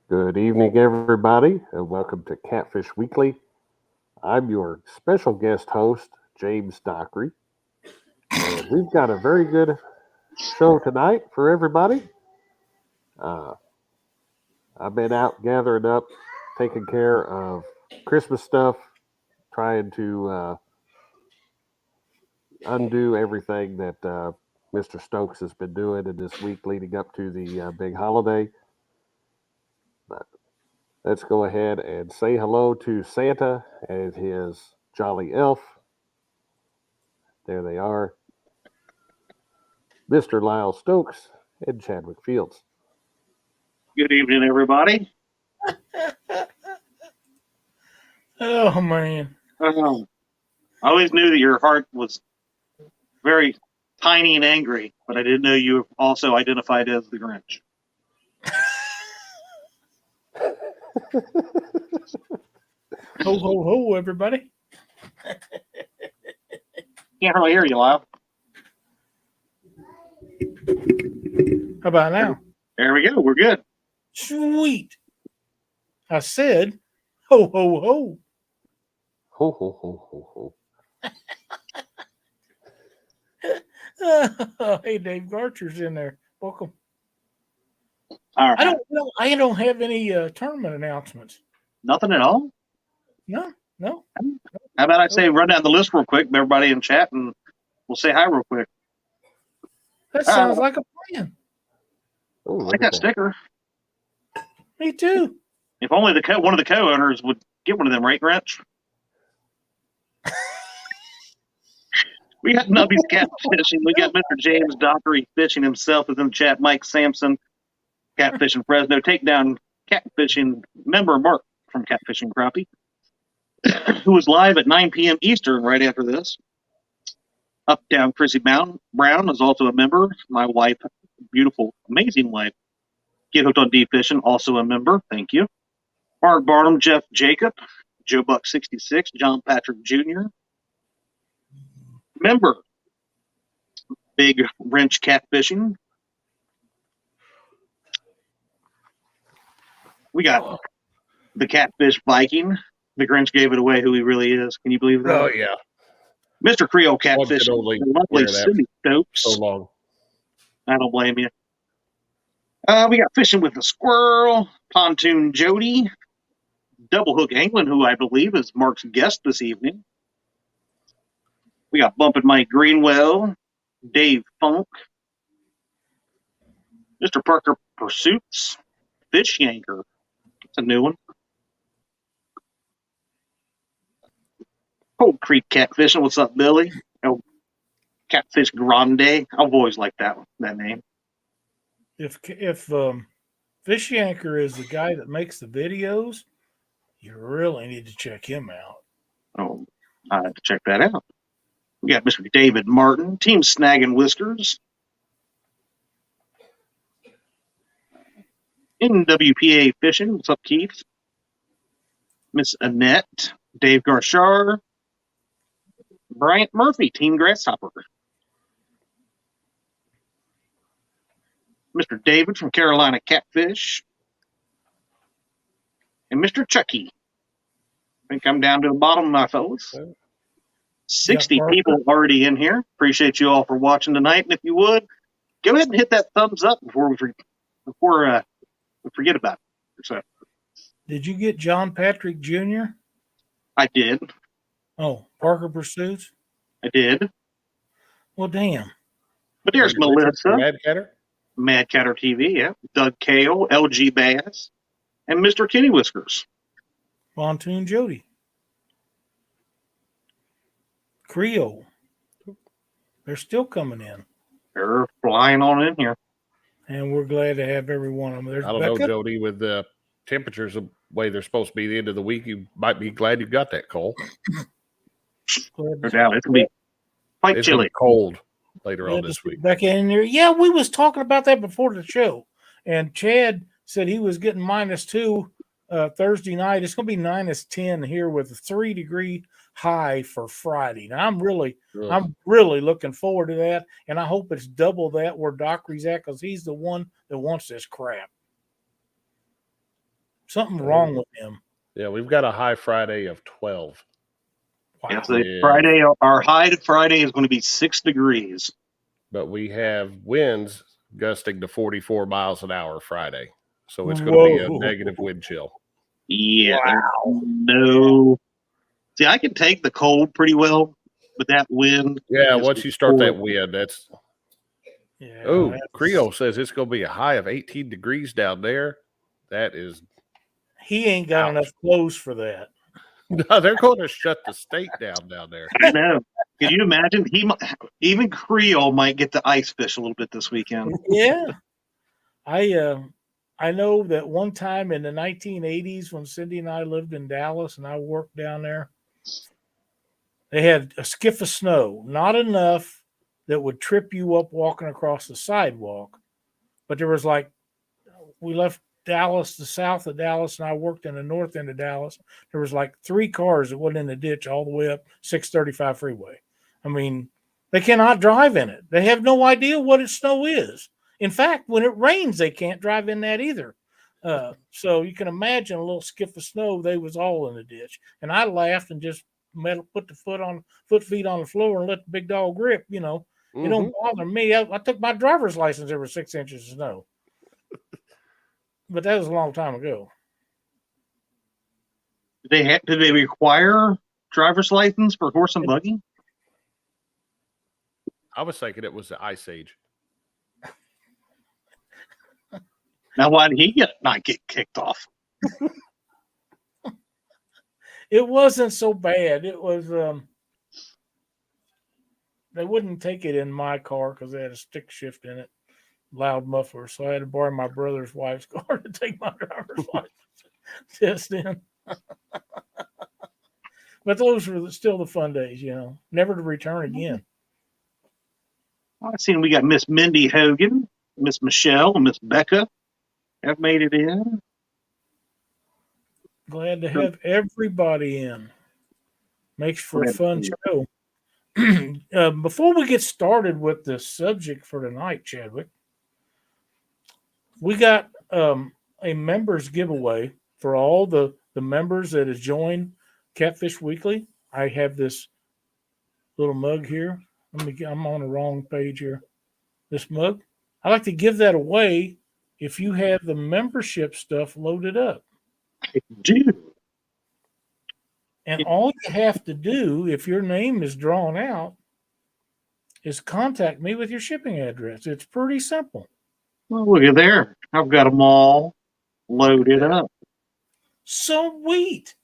Good evening, everybody, and welcome to Catfish Weekly. I'm your special guest host, James Dockery, and we've got a very good show tonight for everybody. Uh, I've been out gathering up, taking care of Christmas stuff, trying to undo everything that Mr. Stokes has been doing in this week leading up to the big holiday. But let's go ahead and say hello to Santa and his jolly elf. There they are, Mr. Lyle Stokes and Chadwick Fields. Good evening, everybody. Oh, man. I always knew that your heart was very tiny and angry, but I didn't know you also identified as the Grinch. Ho, ho, ho, everybody. Can't hardly hear you, Lyle. How about now? There we go. We're good. Sweet. I said, ho, ho, ho. Ho, ho, ho, ho, ho. Hey, Dave Garcher's in there. Welcome. All right. I don't have any tournament announcements. Nothing at all? No. How about I say run down the list real quick, everybody in chat, and we'll say hi real quick. That sounds like a plan. Oh, I like that sticker. Me too. If only one of the co-owners would get one of them, right, Grinch? We got Nubby's Catfishing. We got Mr. James Dockery Fishing himself is in the chat. Mike Sampson, Catfishing Fresno. Takedown Catfishing member Mark from Catfishing Crappie, who is live at 9 p.m. Eastern right after this. Up Down Chrissy Brown is also a member. My wife, beautiful, amazing wife. Get Hooked on Deep Fishing, also a member. Thank you. Mark Barnum, Jeff Jacob, Joe Buck 66, John Patrick Jr. Member, Big Wrench Catfishing. We got the Catfish Viking. The Grinch gave it away who he really is. Can you believe that? Oh, yeah. Mr. Creole Catfish. Lovely Cindy Stokes. So long. I don't blame you. We got Fishing with the Squirrel, Pontoon Jody, Double Hook England, who I believe is Mark's guest this evening. We got Bumpin' Mike Greenwell, Dave Funk, Mr. Parker Pursuits, Fish Yanker. It's a new one. Cold Creek Catfishing. What's up, Billy? Oh, Catfish Grande. I've always liked that name. If Fish Yanker is the guy that makes the videos, you really need to check him out. Oh, I have to check that out. We got Mr. David Martin, Team Snag and Whiskers. NWPA Fishing. What's up, Keith? Miss Annette, Dave Garchar, Bryant Murphy, Team Grasshopper. Mr. David from Carolina Catfish. And Mr. Chucky. I think I'm down to the bottom, my fellas. 60 people already in here. Appreciate you all for watching tonight. And if you would, go ahead and hit that thumbs up before we forget about it. So, did you get John Patrick Jr.? I did. Oh, Parker Pursuits? I did. Well, damn. But there's Melissa. Mad Catter TV, yeah. Doug Kale, LG Bass, and Mr. Kitty Whiskers. Pontoon Jody. Creole. They're still coming in. They're flying on in here. And we're glad to have every one of them. There's I don't know, Jody, with the temperatures the way they're supposed to be the end of the week, you might be glad you got that coal. No doubt. It's going to be quite chilly. Cold later on this week. Back in there. Yeah, we was talking about that before the show. And Chad said he was getting -2 Thursday night. It's going to be -10 here with a 3-degree high for Friday. Now, I'm really looking forward to that, and I hope it's double that where Dockery's at because he's the one that wants this crap. Something wrong with him. Yeah, we've got a high Friday of 12. Wow. Yeah, so Friday, our high to Friday is going to be 6 degrees. But we have winds gusting to 44 miles an hour Friday. So it's going to be a negative wind chill. Yeah. Wow. No. See, I can take the cold pretty well, but that wind. Yeah, once you start that wind, that's. Yeah. Oh, Creole says it's going to be a high of 18 degrees down there. That is. He ain't got enough clothes for that. No, they're going to shut the state down there. I know. Can you imagine? Even Creole might get the ice fish a little bit this weekend. Yeah. I know that one time in the 1980s when Cindy and I lived in Dallas and I worked down there, they had a skiff of snow, not enough that would trip you up walking across the sidewalk. But there was we left Dallas, the south of Dallas, and I worked in the north end of Dallas. There was 3 cars that went in the ditch all the way up 635 freeway. I mean, they cannot drive in it. They have no idea what snow is. In fact, when it rains, they can't drive in that either. So you can imagine a little skiff of snow. They was all in the ditch, and I laughed and just put the feet on the floor and let the big dog grip. You know, It don't bother me. I took my driver's license. There was 6 inches of snow, but that was a long time ago. Did they require driver's license for horse and buggy? I was thinking it was the Ice Age. Now, why did he not get kicked off? It wasn't so bad. It was they wouldn't take it in my car because they had a stick shift in it, loud muffler. So I had to borrow my brother's wife's car to take my driver's license test in. But those were still the fun days, never to return again. I've seen we got Miss Mindy Hogan, Miss Michelle, and Miss Becca have made it in. Glad to have everybody in. Makes for a fun show. Before we get started with the subject for tonight, Chadwick, we got a members giveaway for all the members that have joined Catfish Weekly. I have this little mug here. I'm on the wrong page here. This mug. I like to give that away if you have the membership stuff loaded up. I do. And all you have to do, if your name is drawn out, is contact me with your shipping address. It's pretty simple. Well, look at there. I've got them all loaded up. Sweet.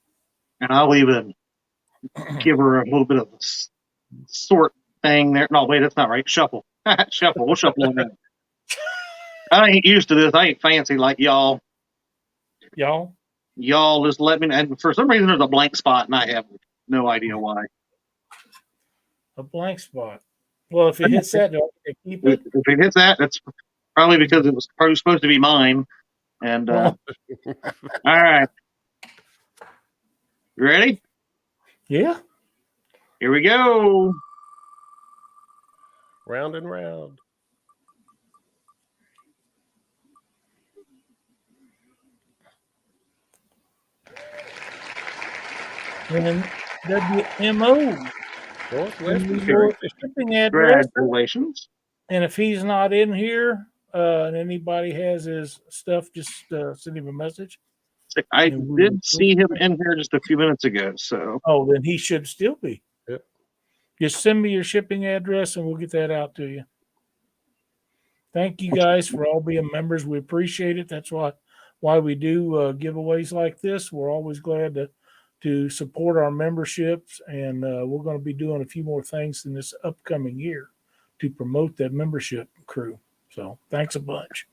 And I'll even give her a little bit of a sort thing there. No, wait, that's not right. Shuffle. Shuffle. We'll shuffle on that. I ain't used to this. I ain't fancy like y'all. Y'all just let me know. And for some reason, there's a blank spot, and I have no idea why. A blank spot. Well, if it hits that, do I keep it? If it hits that, that's probably because it was probably supposed to be mine. And all right. You ready? Yeah. Here we go. Round and round. And WMO. Northwest Shipping address. Congratulations. And if he's not in here and anybody has his stuff, just send him a message. I did see him in here just a few minutes ago. So. Oh, then he should still be. Yep. Just send me your shipping address and we'll get that out to you. Thank you guys for all being members. We appreciate it. That's why we do giveaways like this. We're always glad to support our memberships, and we're going to be doing a few more things in this upcoming year to promote that membership crew. So thanks a bunch.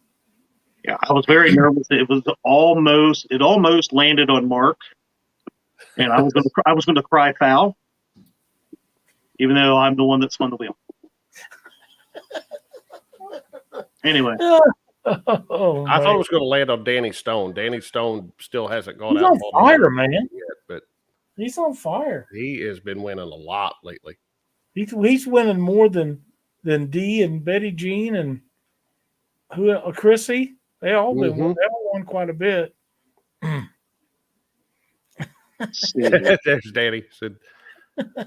Yeah, I was very nervous. It almost landed on Mark, and I was going to cry foul, even though I'm the one that spun the wheel. Anyway. I thought it was going to land on Danny Stone. Danny Stone still hasn't gone He's out on fire, man. Yet, but he's on fire. He has been winning a lot lately. He's winning more than Dee and Betty Jean and Chrissy. They all won quite a bit. There's Danny. Said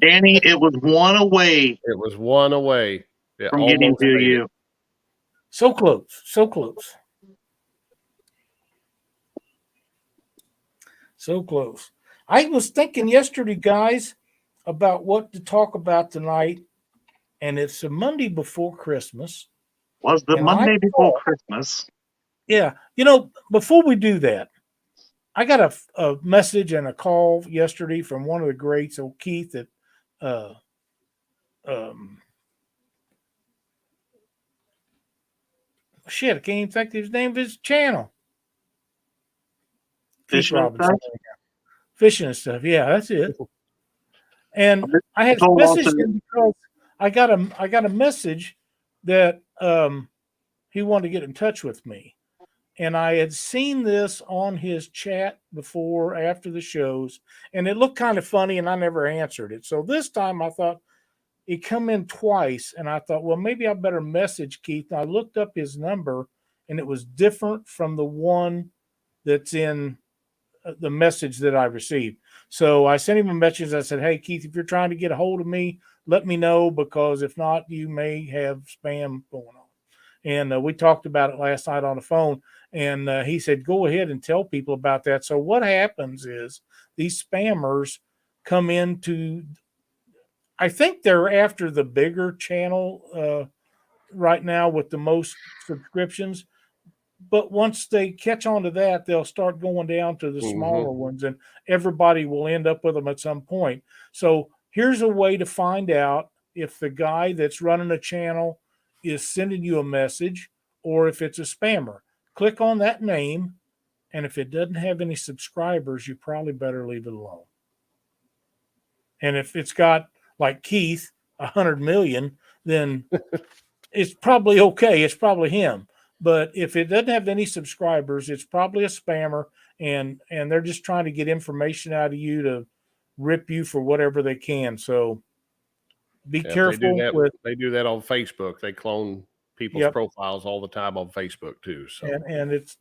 Danny, it was one away it was one away. It from getting almost to made you. it. So close. So close. So close. I was thinking yesterday, guys, about what to talk about tonight, and it's a Monday before Christmas. Was the And Monday I before thought- Christmas? Yeah. Before we do that, I got a message and a call yesterday from one of the greats, old Keith, at shit, I can't even think of his name of his channel. Keith Fishing and Robinson. stuff? Fishing and stuff. Yeah, that's it. And I had Told messaged also- him because I got a message that he wanted to get in touch with me. And I had seen this on his chat before, after the shows, and it looked kind of funny, and I never answered it. So this time I thought it come in twice, and I thought, well, maybe I better message Keith. And I looked up his number, and it was different from the one that's in the message that I received. So I sent him a message. I said, hey, Keith, if you're trying to get a hold of me, let me know, because if not, you may have spam going on. And we talked about it last night on the phone. And he said, go ahead and tell people about that. So what happens is these spammers come into, I think they're after the bigger channel right now with the most subscriptions. But once they catch on to that, they'll start going down to the smaller ones, and everybody will end up with them at some point. So here's a way to find out if the guy that's running a channel is sending you a message or if it's a spammer. Click on that name, and if it doesn't have any subscribers, you probably better leave it alone. And if it's got, like Keith, 100 million, then it's probably okay. It's probably him. But if it doesn't have any subscribers, it's probably a spammer, and they're just trying to get information out of you to rip you for whatever they can. So be careful. They do that on Facebook. They clone people's profiles all the time on Facebook too. So and it's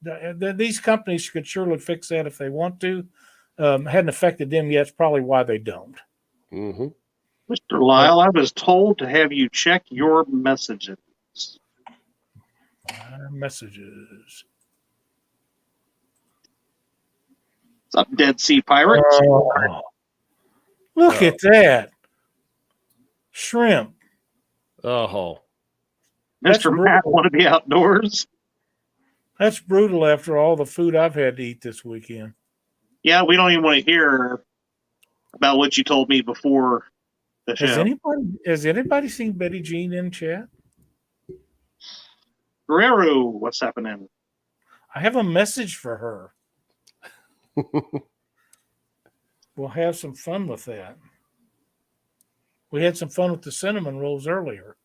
these companies could surely fix that if they want to. Hadn't affected them yet. It's probably why they don't. Mm-hmm. Mr. Lyle, I was told to have you check your messages. Messages. What's up, Dead Sea Pirates? Oh, look at that. Shrimp. Oh, Mr. Matt want to be outdoors? That's brutal after all the food I've had to eat this weekend. Yeah, we don't even want to hear about what you told me before the show. Has anybody seen Betty Jean in chat? Guerrero, what's happening? I have a message for her. We'll have some fun with that. We had some fun with the cinnamon rolls earlier.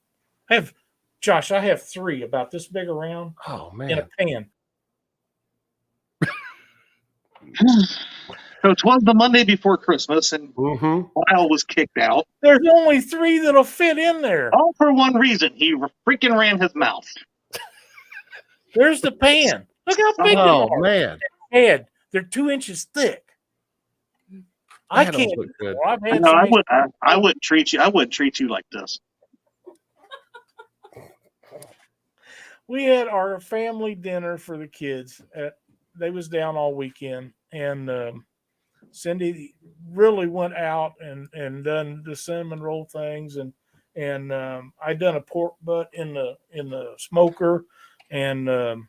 Josh, I have 3 about this big around. Oh man. In a pan. So it was the Monday before Christmas, and Lyle was kicked out. There's only 3 that'll fit in there. All for one reason. He freaking ran his mouth. There's the pan. Look how big they are. Oh man. Head. They're 2 inches thick. I can't. Look good. I've had No, I wouldn't treat you. I wouldn't treat you like this. We had our family dinner for the kids. They was down all weekend, and Cindy really went out and done the cinnamon roll things, and I done a pork butt in the smoker, and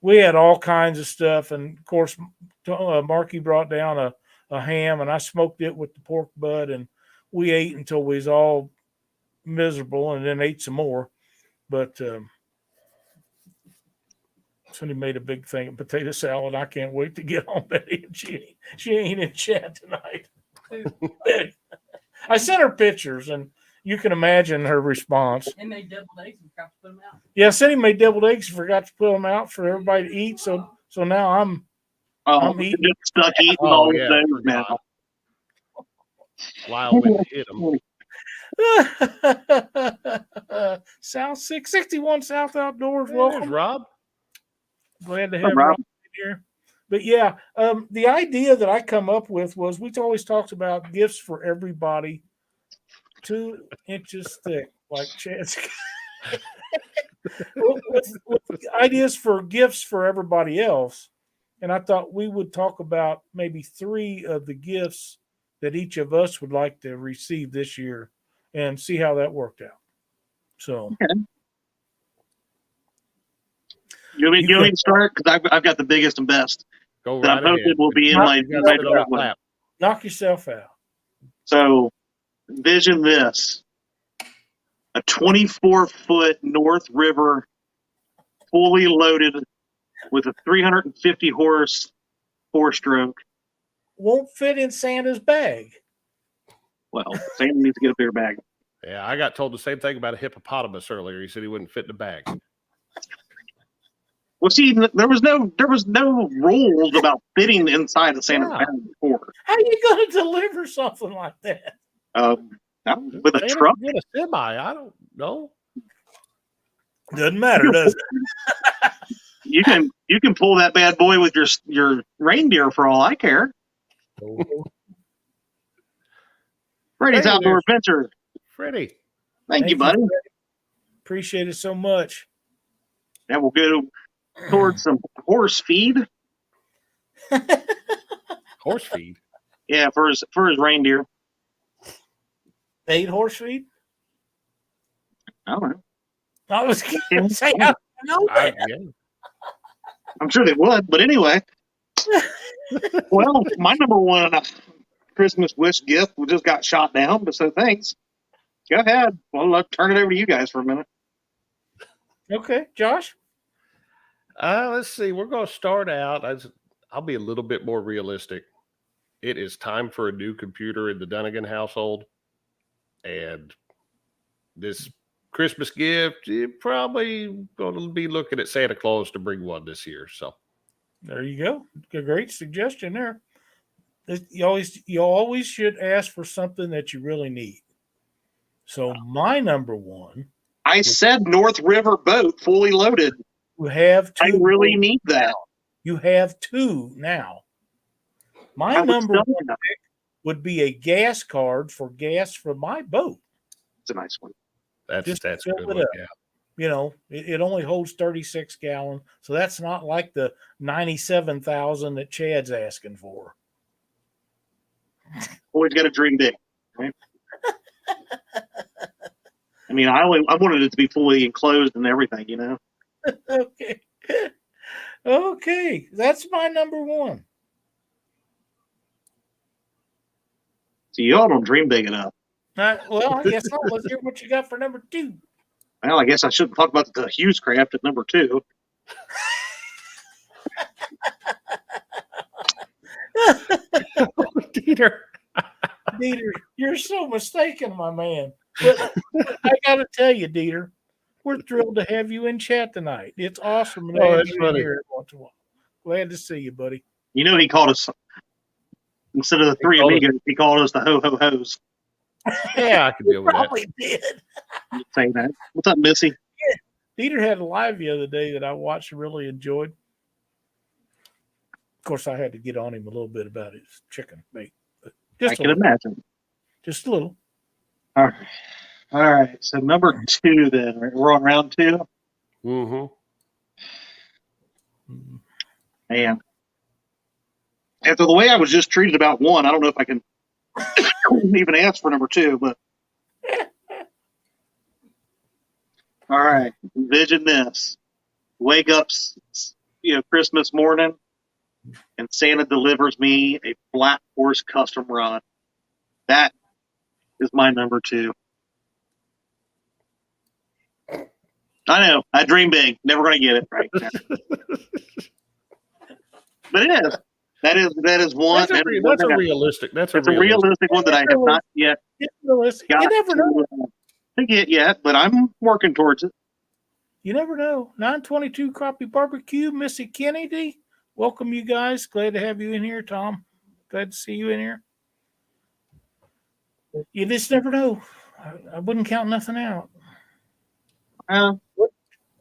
we had all kinds of stuff. And of course, Marky brought down a ham, and I smoked it with the pork butt, and we ate until we was all miserable, and then ate some more. But Cindy made a big thing of potato salad. I can't wait to get on Betty. She ain't in chat tonight. I sent her pictures, and you can imagine her response. They made deviled eggs and forgot to put them out. Yeah, Cindy made deviled eggs and forgot to put them out for everybody to eat. So now I'm eating. Just stuck eating all the things now. Lyle went to hit him. South 661 South Outdoors. There's Welcome, Rob. Glad to have Rob. Rob here. But yeah, the idea that I come up with was we always talked about gifts for everybody, 2 inches thick, like Chad's. with ideas for gifts for everybody else. And I thought we would talk about maybe 3 of the gifts that each of us would like to receive this year and see how that worked out. So, Okay. You want me to start? Because I've got the biggest and best. Go That right I'm hoping ahead. will be in my driveway. knock yourself out. So, envision this: a 24-foot North River, fully loaded with a 350 horse 4-stroke. Won't fit in Santa's bag. Well, Santa needs to get a bigger bag. Yeah, I got told the same thing about a hippopotamus earlier. He said he wouldn't fit in the bag. Well, see, there was no rules about fitting inside the Santa's bag before. How are you going to deliver something like that? With a Santa truck. can get a semi. I don't know. Doesn't matter, does it? You can pull that bad boy with your reindeer for all I care. Freddie's Outdoor Adventure. Freddie. Thank you, buddy. Freddie. Appreciate it so much. That will go towards some horse feed. Horse feed. Yeah, for his reindeer. 8 horse feed? I don't know. I was going to say, I know that. I'm sure they would, but anyway. Well, my number 1 Christmas wish gift just got shot down, but so thanks. Go ahead. Well, I'll turn it over to you guys for a minute. Okay, Josh? Let's see. We're going to start out. I'll be a little bit more realistic. It is time for a new computer in the Dunnigan household. And this Christmas gift, you're probably going to be looking at Santa Claus to bring one this year. So there you go. A great suggestion there. You always should ask for something that you really need. So my number 1. I said North River boat fully loaded. You have 2. I really need that. You have 2 now. My number 1 pick would be a gas card for gas for my boat. It's a nice one. that's a good one. Yeah. You know, it only holds 36 gallon, so that's not like the 97,000 that Chad's asking for. Always got to dream big, right? I mean, I wanted it to be fully enclosed and everything, you know. Okay, that's my number 1. So y'all don't dream big enough. Well, I guess not. Let's hear what you got for number 2. Well, I guess I shouldn't talk about the Hughes craft at number 2. Dieter, you're so mistaken, my man. But I got to tell you, Dieter, we're thrilled to have you in chat tonight. It's awesome. That's funny. Here once in a while. Glad to see you, buddy. You know, he called us, instead of the 3 amigos, he called us the ho-ho-hos. Yeah, I can deal with that. Probably did. Say that. What's up, Missy? Yeah. Dieter had a live the other day that I watched and really enjoyed. Of course, I had to get on him a little bit about his chicken bait. But I can imagine. Just a little. All right. So number 2 then. We're on round 2? Mm-hmm. Man. After the way I was just treated about 1, I don't know if I can even ask for number 2, but all right. Envision this. Wake up, Christmas morning, and Santa delivers me a Blackhorse custom rod. That is my number 2. I know. I dream big. Never going to get it right now. But it is. That is one. That's a realistic. That's a realistic one that I have not yet got you never know. to get yet, but I'm working towards it. You never know. 922 Crappie Barbecue, Missy Kennedy. Welcome, you guys. Glad to have you in here, Tom. Glad to see you in here. You just never know. I wouldn't count nothing out.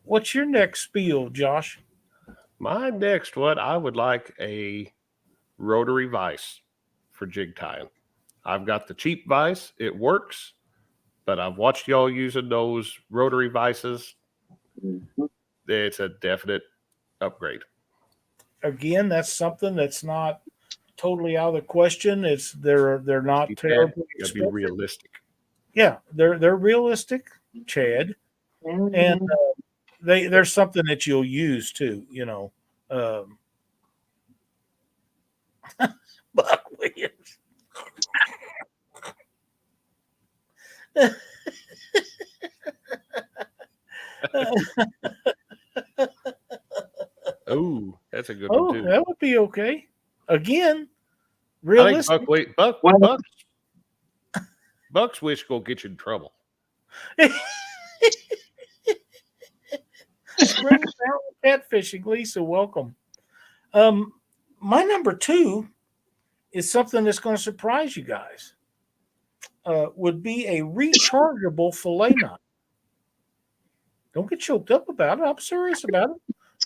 What's your next spiel, Josh? My next one, I would like a rotary vise for jig tying. I've got the cheap vise. It works, but I've watched y'all using those rotary vices. Mhm. It's a definite upgrade. Again, that's something that's not totally out of the question. They're not terribly You gotta be expensive. realistic. Yeah, they're realistic, Chad, and there's something that you'll use too. Buck Williams. Oh, that's a good one too. That would be okay. Again, I think realistic. Buck's wish gonna get you in trouble. Spring Valley Catfishing, Lisa, welcome. My number 2 is something that's going to surprise you guys. Would be a rechargeable fillet knife. Don't get choked up about it. I'm serious about it.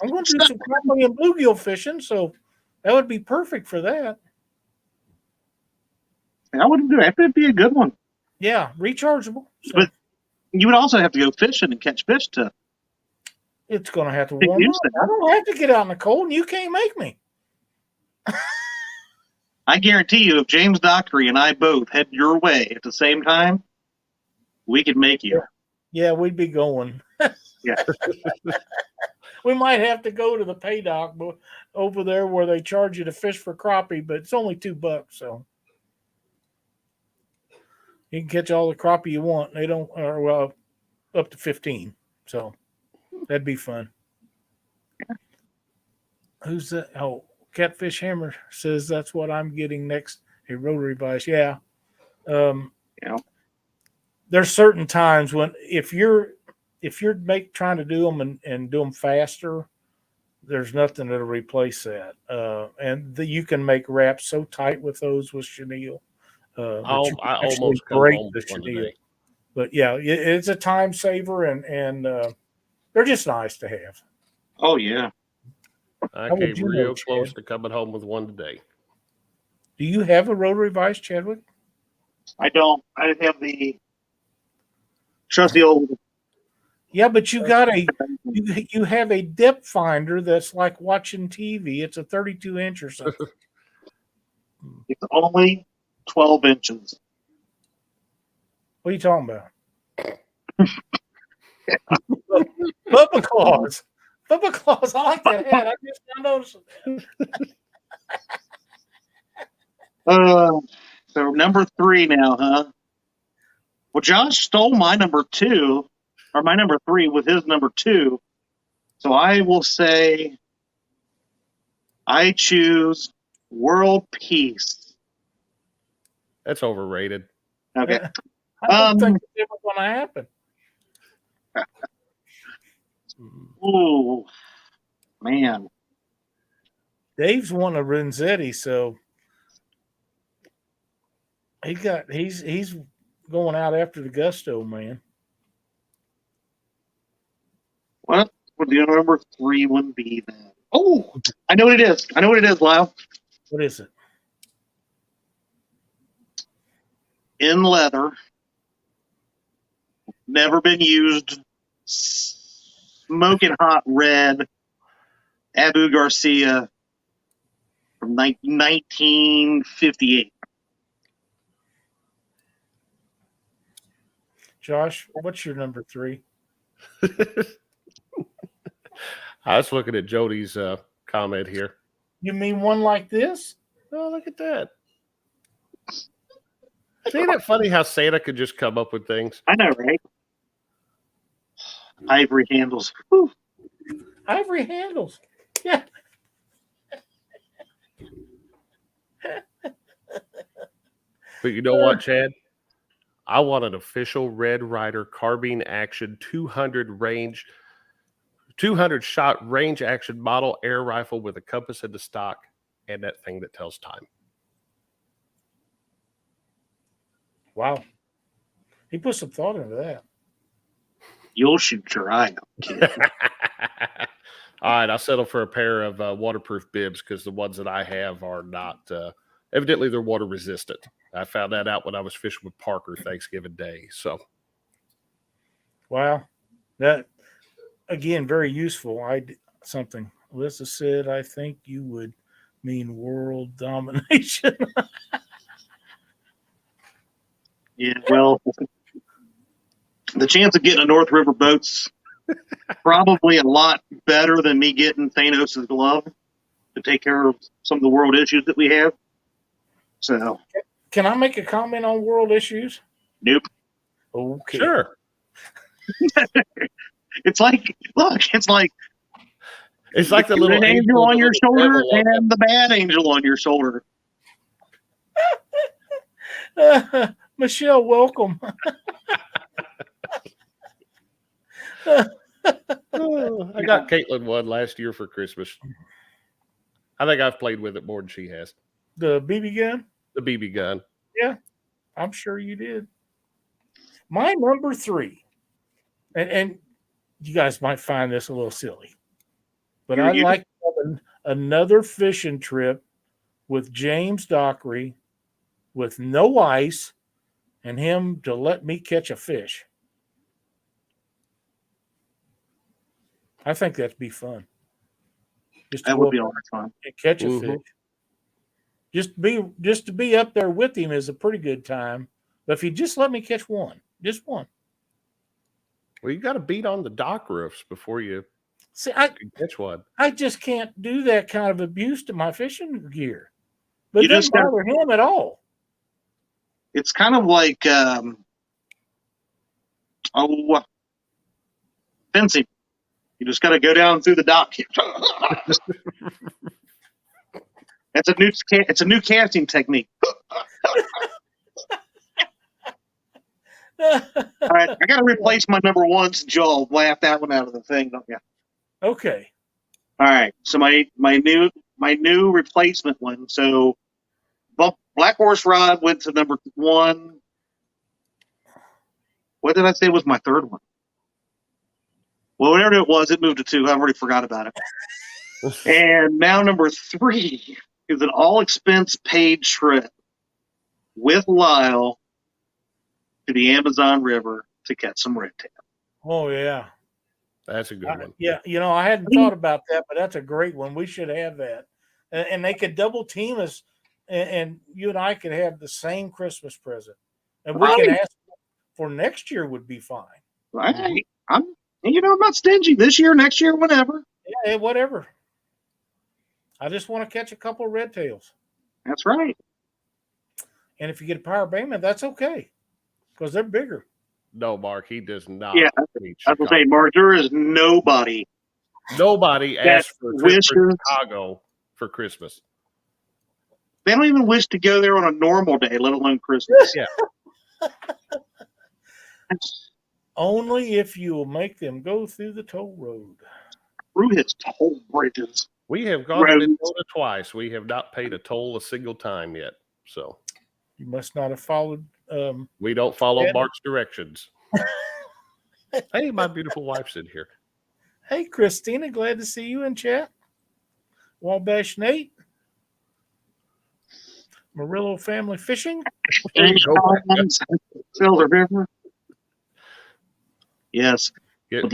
I'm going to do some crappie and bluegill fishing, so that would be perfect for that. I wouldn't do it. That'd be a good one. Yeah, rechargeable. So But you would also have to go fishing and catch fish to. it's going to have to Big warm use up. there. I don't have to get out in the cold, and you can't make me. I guarantee you, if James Dockery and I both head your way at the same time, we could make you. Yeah, we'd be going. Yeah. We might have to go to the pay dock over there where they charge you to fish for crappie, but it's only $2, so you can catch all the crappie you want. They don't, or well, up to 15. So that'd be fun. Who's that? Oh, Catfish Hammer says that's what I'm getting next. A rotary vise. Yeah. Yeah. There's certain times when if you're trying to do them and do them faster, there's nothing that'll replace that. And you can make wraps so tight with those with chenille. I almost come break home the with one chenille. today. But yeah, it's a time saver, and they're just nice to have. Oh yeah. I How would came you know, real Chad? close to coming home with one today. Do you have a rotary vise, Chadwick? I don't. I have the trusty old. Yeah, but you got you have a depth finder that's like watching TV. It's a 32 inch or something. It's only 12 inches. What are you talking about? Bubba Claws. Bubba Claws. I like that hat. I just now noticed that. So number 3 now, huh? Well, Josh stole my number 2, or my number 3 with his number 2. So I will say I choose World Peace. That's overrated. Okay. I don't think it's ever going to happen. Ooh, man. Dave's one of Renzetti, so he's going out after the gusto, man. What would the number 3 one be then? Oh, I know what it is. I know what it is, Lyle. What is it? In leather. Never been used. Smoking hot red. Abu Garcia from 1958. Josh, what's your number 3? I was looking at Jody's comment here. You mean one like this? Oh, look at that. Isn't it funny how Santa could just come up with things? I know, right? Ivory handles. Whew. Ivory handles. Yeah. But you know what, Chad? I want an official Red Ryder carbine action 200 shot range action model air rifle with a compass in the stock and that thing that tells time. Wow. He put some thought into that. You'll shoot your eye out, kid. All right, I'll settle for a pair of waterproof bibs because the ones that I have are not. Evidently, they're water resistant. I found that out when I was fishing with Parker Thanksgiving Day. So, Wow, that again very useful. Something Alyssa said. I think you would mean world domination. Yeah, well, the chance of getting a North River boat's probably a lot better than me getting Thanos' glove to take care of some of the world issues that we have. So, Can I make a comment on world issues? nope. Okay. sure. It's like, look, it's like The little good angel on your little shoulder devil on and the bad angel on your shoulder. Michelle, welcome. I got Caitlin one last year for Christmas. I think I've played with it more than she has. The BB gun? The BB gun. Yeah, I'm sure you did. My number 3, and you guys might find this a little silly, but I'd like to have another fishing trip with James Dockery with no ice and him to let me catch a fish. I think that'd be fun. That would be a lot of fun. And catch a fish. Just to be up there with him is a pretty good time. But if you just let me catch one, just one. Well, you got to beat on the dock roofs before you can catch one. I just can't do that kind of abuse to my fishing gear. But You it doesn't just gotta- bother him at all. It's kind of like fencing. You just got to go down through the dock. It's a new casting technique. All right, I got to replace my number 1 since y'all laughed that one out of the thing, don't you? Okay. All right, so my new replacement one. So, Blackhorse Rod went to number 1. What did I say was my third one? Well, whatever it was, it moved to 2. I've already forgot about it. And now number 3 is an all-expense paid trip with Lyle to the Amazon River to catch some redtail. Oh, yeah. That's a good one. Yeah, I hadn't thought about that, but that's a great one. We should have that. And they could double team us, and you and I could have the same Christmas present. And we can ask for next year would be fine. Right. I'm not stingy this year, next year, whatever. Yeah, whatever. I just want to catch a couple of red tails. That's right. And if you get a power bayman, that's okay because they're bigger. No, Mark, he does not. Yeah, I was saying, Mark, there is nobody asked for a trip to Chicago for Christmas. They don't even wish to go there on a normal day, let alone Christmas. Yeah. Only if you will make them go through the toll road. Through his toll bridges. We have gone to Minnesota twice. We have not paid a toll a single time yet. So you must not have followed. We don't follow Mark's directions. Hey, my beautiful wife's in here. Hey, Christina, glad to see you in chat. Wabash Nate. Murillo Family Fishing. Silver River. Yes. Would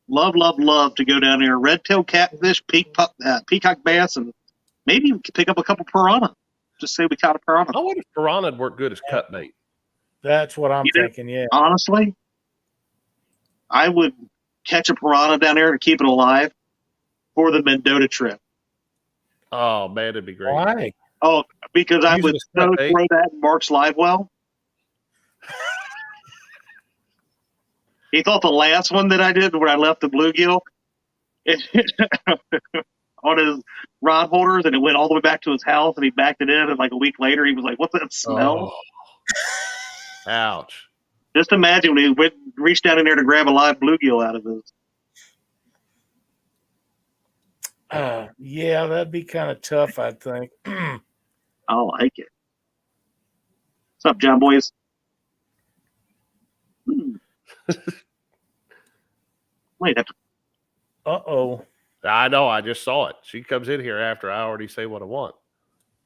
love to go down there. Red-tailed catfish, peacock bass, and maybe pick up a couple piranha. Just say we caught a piranha. I wonder if piranha would work good as cut bait. That's what I'm thinking, yeah. Honestly, I would catch a piranha down there to keep it alive for the Mendota trip. Oh, man, it'd be great. Why? Oh, because I would throw that in Mark's live well. He thought the last one that I did where I left the bluegill on his rod holders and it went all the way back to his house and he backed it in and like a week later he was like, what's that smell? Oh. Ouch. Just imagine when he reached down in there to grab a live bluegill out of his. Yeah, that'd be kind of tough, I think. I like it. What's up, John boys? Wait, Uh-oh. I know. I just saw it. She comes in here after I already say what I want.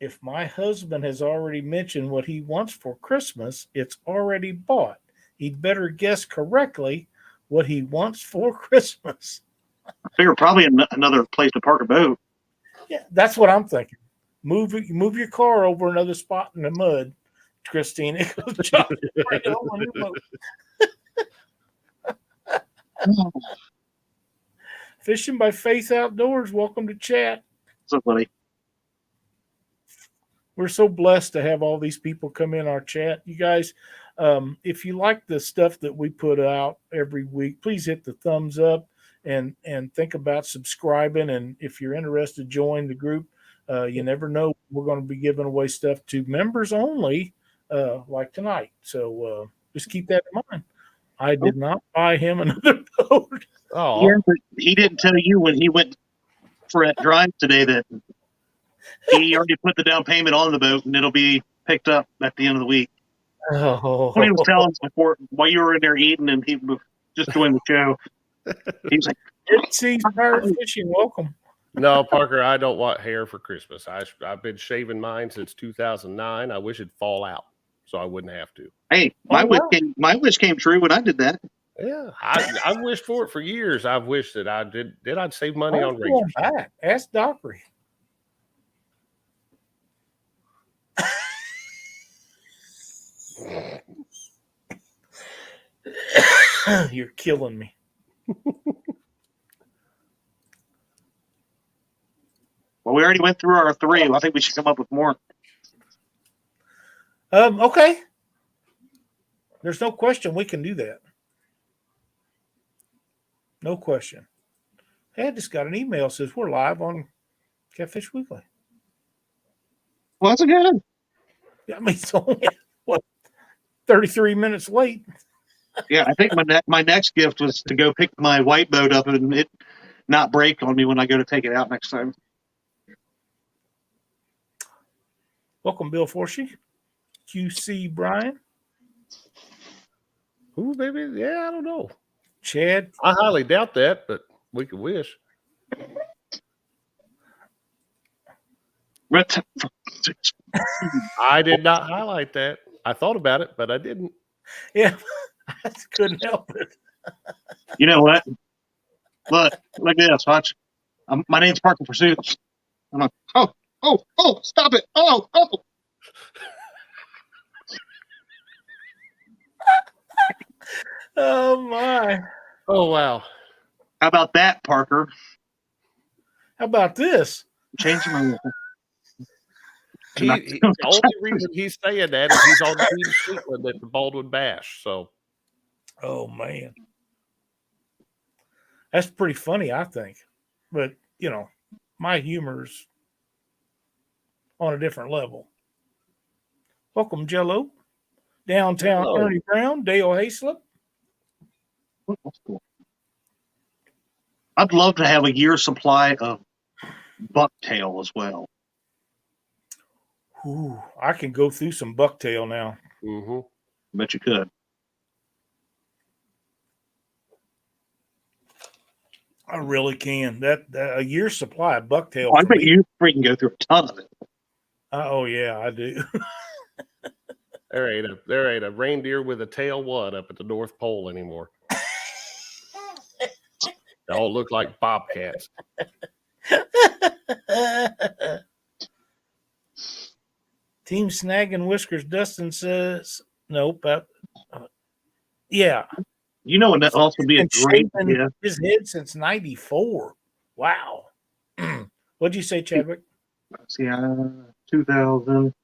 If my husband has already mentioned what he wants for Christmas, it's already bought. He'd better guess correctly what he wants for Christmas. I figure probably another place to park a boat. Yeah, that's what I'm thinking. Move your car over another spot in the mud, Christine. It goes right on your boat. Fishing by Faith Outdoors. Welcome to chat. So funny. We're so blessed to have all these people come in our chat. You guys, if you like the stuff that we put out every week, please hit the thumbs up and think about subscribing. And if you're interested, join the group. You never know. We're going to be giving away stuff to members only, like tonight. So just keep that in mind. I did not buy him another boat. Oh, Yeah, but he didn't tell you when he went for that drive today that he already put the down payment on the boat and it'll be picked up at the end of the week. Oh, When he was telling us before, while you were in there eating and he was just joined the show, he was like, see, Pirate Fishing, welcome. no, Parker, I don't want hair for Christmas. I've been shaving mine since 2009. I wish it'd fall out so I wouldn't have to. hey, my wish came true when I did that. Yeah, I've wished for it for years. I've wished that I did. I'd save money on Going razors. back. Ask Dockery. You're killing me. Well, we already went through our 3. I think we should come up with more. Okay. There's no question we can do that. No question. Hey, I just got an email that says we're live on Catfish Weekly. Well, that's good. I mean, it's only, 33 minutes late. Yeah, I think my next gift was to go pick my white boat up and it not break on me when I go to take it out next time. Welcome, Bill Forsey. QC Brian. Ooh, baby, yeah, I don't know. Chad. I highly doubt that, but we could wish. I did not highlight that. I thought about it, but I didn't. Yeah, I couldn't help it. You know what? Look at this. Watch. My name's Parker Pursuits. I'm like, oh, stop it. Oh. Oh, my. Oh, wow. How about that, Parker? How about this? Changing my The only reason he's saying that is he's on Team Sheetland at the Baldwin Bash. So, oh, man. That's pretty funny, I think. But, my humor's on a different level. Welcome, Jello. Downtown Hello. Ernie Brown, Dale Hayslip. That's cool. I'd love to have a year's supply of bucktail as well. Ooh, I can go through some bucktail now. mm-hmm. Bet you could. I really can. That a year's supply of bucktail. Oh, I for bet me. you freaking go through a ton of it. Oh yeah, I do. There ain't a reindeer with a tail one up at the North Pole anymore. They all look like bobcats. Team Snag and Whiskers. Dustin says nope. Yeah. You know, and that also be a Been great shaving yeah. his head since '94. Wow. What'd you say, Chadwick? See, 2000.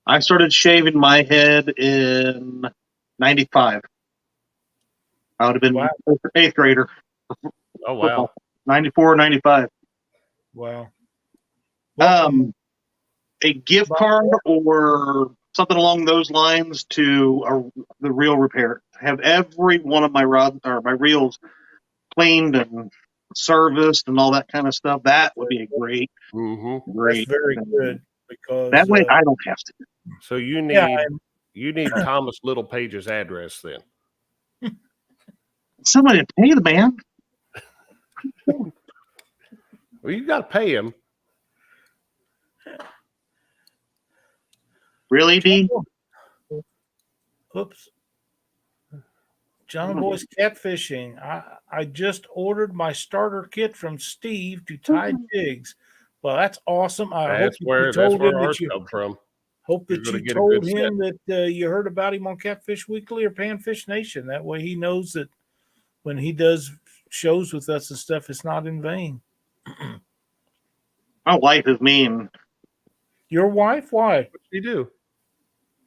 I started shaving my head in '95. I would have been Wow. 8th grader. Oh, wow. 94, 95. Wow. A gift card or something along those lines to the reel repair. Have every one of my rods or my reels cleaned and serviced and all that kind of stuff. That would be a great, Mm-hmm. great. That's very thing. good because That way I don't have to. So you need Thomas Littlepage's address then. Somebody pay the man. Well, you got to pay him. Really, D? Oops. John Boy's catfishing. I just ordered my starter kit from Steve to tie jigs. Well, that's awesome. I hope That's where ours come from. Hope You're that gonna you get a told good him that you heard about him on Catfish Weekly or Panfish Nation. That way he knows that when he does shows with us and stuff, it's not in vain. My wife is mean. Your wife? Why? What do you do?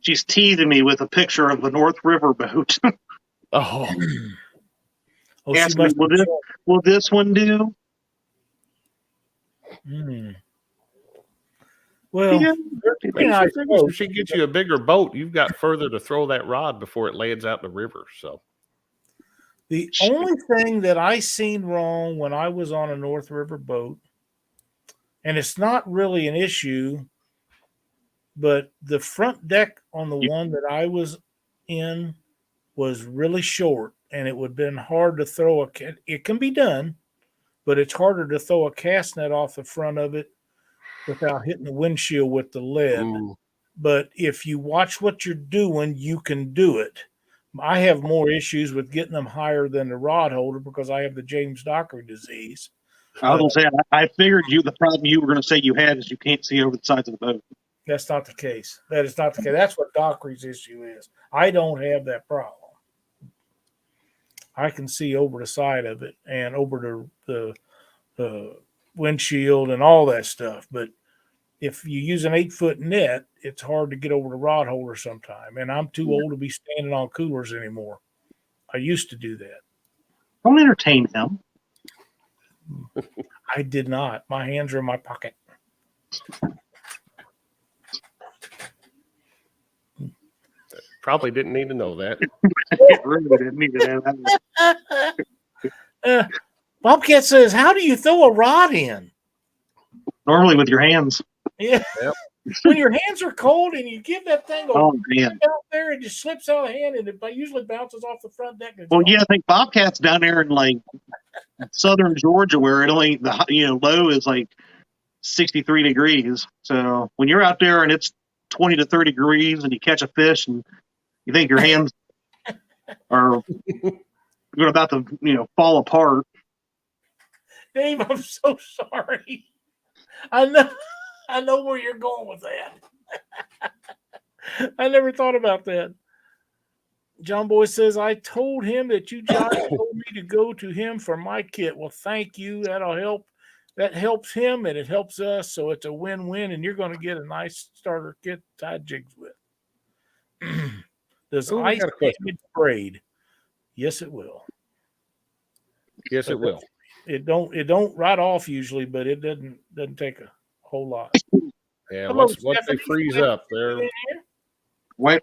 She's teasing me with a picture of the North River boat. Oh, Oh, she Asking me, must will this one do? Well, Yeah. pretty nice boat. if she gets you a bigger boat, you've got further to throw that rod before it lands out in the river. So The only thing that I seen wrong when I was on a North River boat, and it's not really an issue, but the front deck on the one that I was in was really short, and it would have been hard to throw it can be done, but it's harder to throw a cast net off the front of it without hitting the windshield with the lead. But if you watch what you're doing, you can do it. I have more issues with getting them higher than the rod holder because I have the James Dockery disease. I was going to say, I figured the problem you were going to say you had is you can't see over the sides of the boat. That's not the case. That is not the case. That's what Dockery's issue is. I don't have that problem. I can see over the side of it and over the windshield and all that stuff. But if you use an 8-foot net, it's hard to get over the rod holder sometime. And I'm too old to be standing on coolers anymore. I used to do that. Don't entertain him. I did not. My hands are in my pocket. probably didn't need to know that. It really didn't need to. Bobcat says, how do you throw a rod in? Normally with your hands. Yeah. Yep. When your hands are cold and you give that thing Oh, man. out there, it just slips out of the hand and it usually bounces off the front deck. Well, yeah, I think Bobcat's down there in like southern Georgia where it only the low is like 63 degrees. So when you're out there and it's 20 to 30 degrees and you catch a fish and you think your hands are about to fall apart. Dave, I'm so sorry. I know where you're going with that. I never thought about that. John Boy says, I told him that you guys told me to go to him for my kit. Well, thank you. That'll help. That helps him and it helps us. So it's a win-win, and you're going to get a nice starter kit to tie jigs with. Does ice damage braid? Yes, it will. Yes, it will. It don't rot off usually, but it doesn't take a whole lot. Yeah, Hello, once they freeze up, they're. Wait,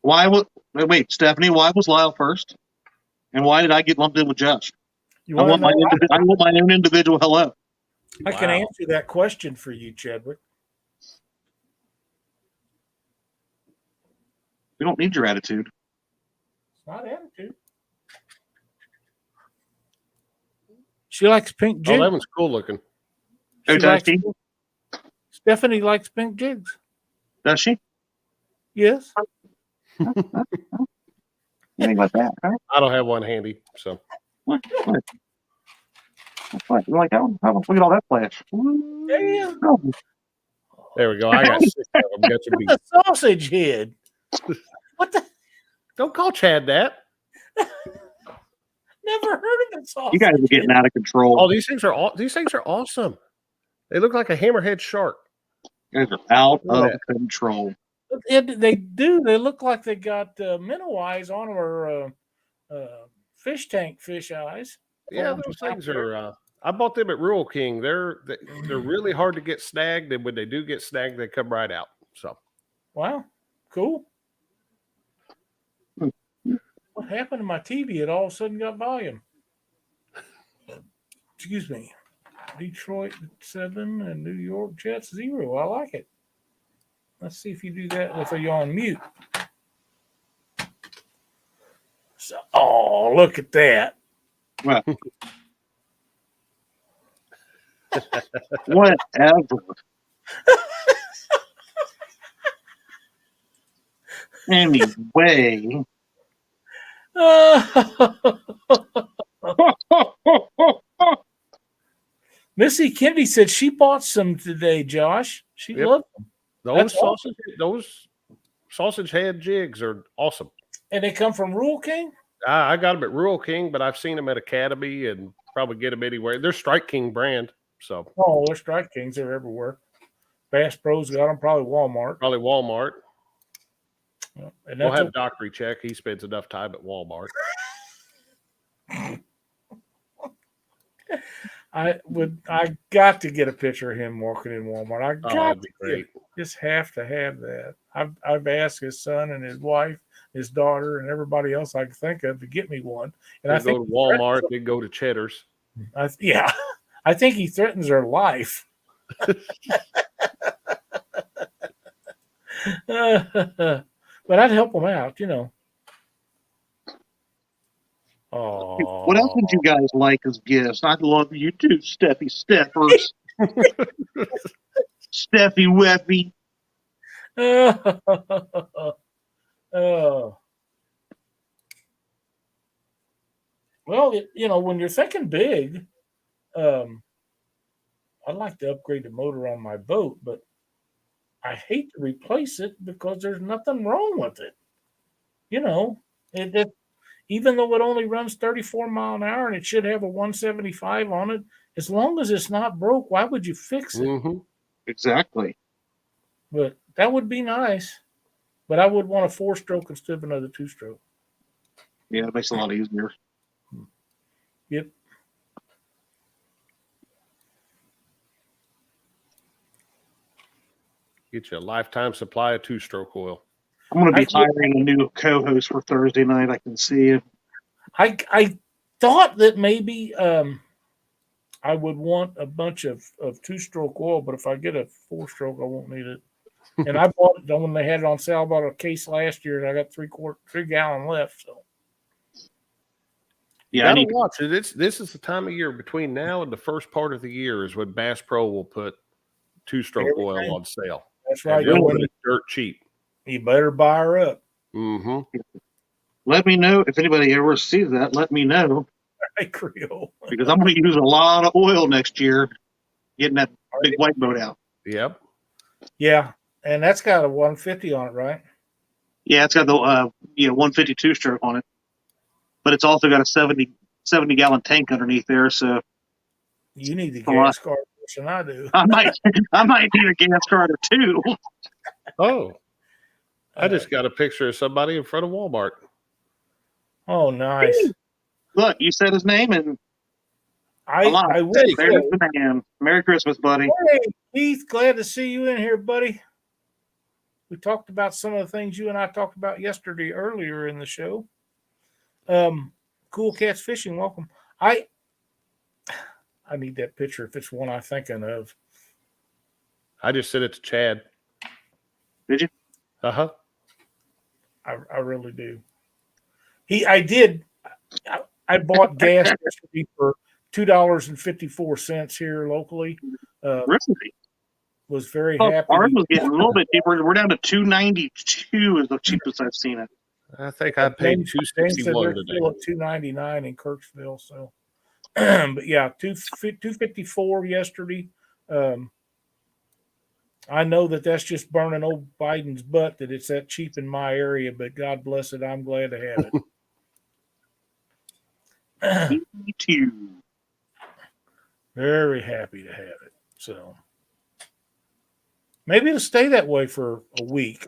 Stephanie, why was Lyle first? And why did I get lumped in with Josh? I want my own individual hello. I can answer that question for you, Chadwick. We don't need your attitude. It's not attitude. She likes pink jigs. Oh, that one's cool looking. Stephanie likes pink jigs. Does she? Yes. Anything like that, huh? I don't have one handy, so. What? You like that one? Look at all that flash. Damn. There we go. I got 6 of them. Got your beat. A sausage head. What the? Don't call Chad that. Never heard of a sausage. You guys are getting out of control. Oh, these things are awesome. They look like a hammerhead shark. You guys are out of control. They do. They look like they got minnow eyes on them or fish tank fish eyes. Yeah, those things are. I bought them at Rural King. They're really hard to get snagged, and when they do get snagged, they come right out. So, wow, cool. What happened to my TV? It all of a sudden got volume. Excuse me. Detroit 7 and New York Jets 0. I like it. Let's see if you do that with you on mute. So, oh, look at that. Well, Whatever. Anyway. Missy Kennedy said she bought some today, Josh. She Yep. loved them. Those That's awesome. sausage head jigs are awesome. And they come from Rural King? I got them at Rural King, but I've seen them at Academy and probably get them anywhere. They're Strike King brand. So Oh, they're Strike Kings. They're everywhere. Bass Pro's got them, probably Walmart. probably Walmart. And We'll that's have Dockery check. He spends enough time at Walmart. I got to get a picture of him walking in Walmart. I got that'd be to great. just have to have that. I've asked his son and his wife, his daughter, and everybody else I can think of to get me one. And I They think go to Walmart, they go to Cheddar's. yeah, I think he threatens their life. But I'd help them out, you know. Oh, What else would you guys like as gifts? I love you too, Steffi Steffers. Steffi Weffy. Oh. Well, you know, when you're thinking big, I'd like to upgrade the motor on my boat, but I hate to replace it because there's nothing wrong with it. You know, even though it only runs 34 mile an hour and it should have a 175 on it, as long as it's not broke, why would you fix it? Mm-hmm. Exactly. But that would be nice. But I would want a 4-stroke instead of another 2-stroke. Yeah, it makes it a lot easier. Yep. Get you a lifetime supply of 2-stroke oil. I'm going to be hiring a new co-host for Thursday night. I can see you. I thought that maybe I would want a bunch of 2-stroke oil, but if I get a 4-stroke, I won't need it. And I bought it when they had it on sale. I bought a case last year, and I got 3 gallon left. So Yeah, I need to watch it. This is the time of year between now and the first part of the year is when Bass Pro will put 2-stroke oil on sale. That's right. It's dirt cheap. You better buy her up. Mm-hmm. Let me know if anybody ever sees that. Let me know. Hey, Creole. Because I'm going to use a lot of oil next year getting that big white boat out. Yep. Yeah, and that's got a 150 on it, right? Yeah, it's got the 152 stroke on it, but it's also got a 70 gallon tank underneath there. So you need the gas card worse than I do. I might need a gas card or two. Oh, I just got a picture of somebody in front of Walmart. Oh, nice. Look, you said his name, and I will. There's the man. Merry Christmas, buddy. Hey, Keith, glad to see you in here, buddy. We talked about some of the things you and I talked about yesterday earlier in the show. Cool Cats Fishing, welcome. I need that picture if it's one I'm thinking of. I just sent it to Chad. Did you? Uh-huh. I really do. I bought gas yesterday for $2.54 here locally. Really? Was very happy. Ours was getting a little bit deeper. We're down to $2.92 is the cheapest I've seen it. I think I paid $2.61 today. Still at $2.99 in Kirksville. So, but yeah, $2.54 yesterday. I know that that's just burning old Biden's butt that it's that cheap in my area, but God bless it, I'm glad to have it. Me too. Very happy to have it. So maybe it'll stay that way for a week.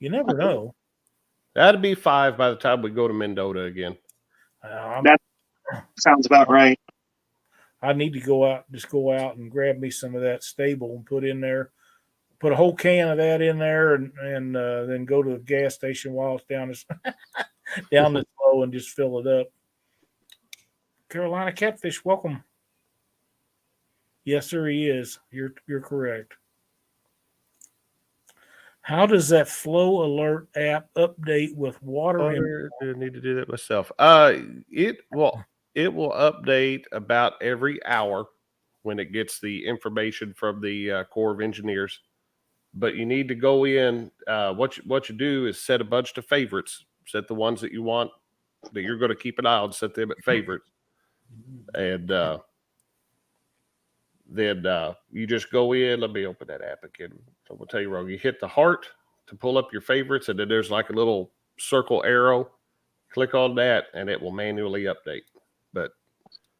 You never know. That'd be 5 by the time we go to Mendota again. That sounds about right. I need to go out and grab me some of that stable and put in there, put a whole can of that in there, and then go to the gas station while it's down this low and just fill it up. Carolina Catfish, welcome. Yes, sir, he is. You're correct. How does that Flow Alert app update with water? I need to do that myself. It will update about every hour, when it gets the information from the Corps of Engineers. But you need to go in. What you do is set a bunch of favorites. Set the ones that you want, that you're going to keep an eye on, set them at favorites. And then you just go in. Let me open that app again. I'm going to tell you wrong. You hit the heart to pull up your favorites, and then there's like a little circle arrow. Click on that, and it will manually update. But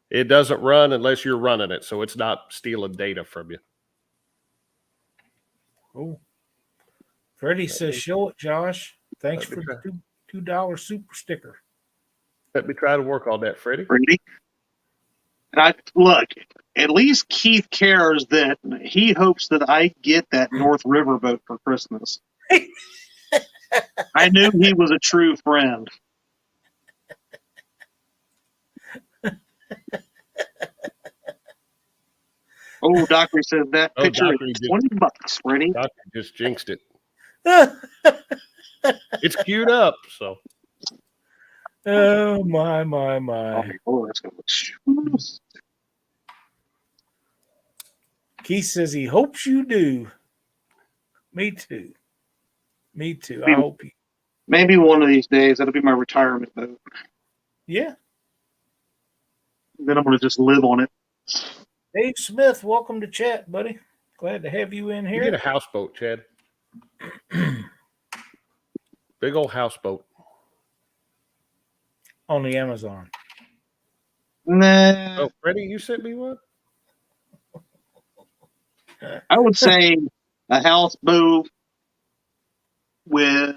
it doesn't run unless you're running it, so it's not stealing data from you. Oh, Freddie says, "Show it, Josh. Thanks for the $2 super sticker." Let me try to work on that, Freddie. Brady. And look, at least Keith cares that he hopes that I get that North River boat for Christmas. I knew he was a true friend. Oh, Doctor says that picture is $20, Freddie. Doctor just jinxed it. It's queued up, so. Oh, my. Oh, that's gonna Keith says he hopes you do. Me too. I hope you. Maybe one of these days that'll be my retirement boat. Yeah. Then I'm going to just live on it. Dave Smith, welcome to chat, buddy. Glad to have you in You here. get a houseboat, Chad. Big old houseboat. On the Amazon. Nah. Oh, Freddie, you sent me one? I would say a houseboat with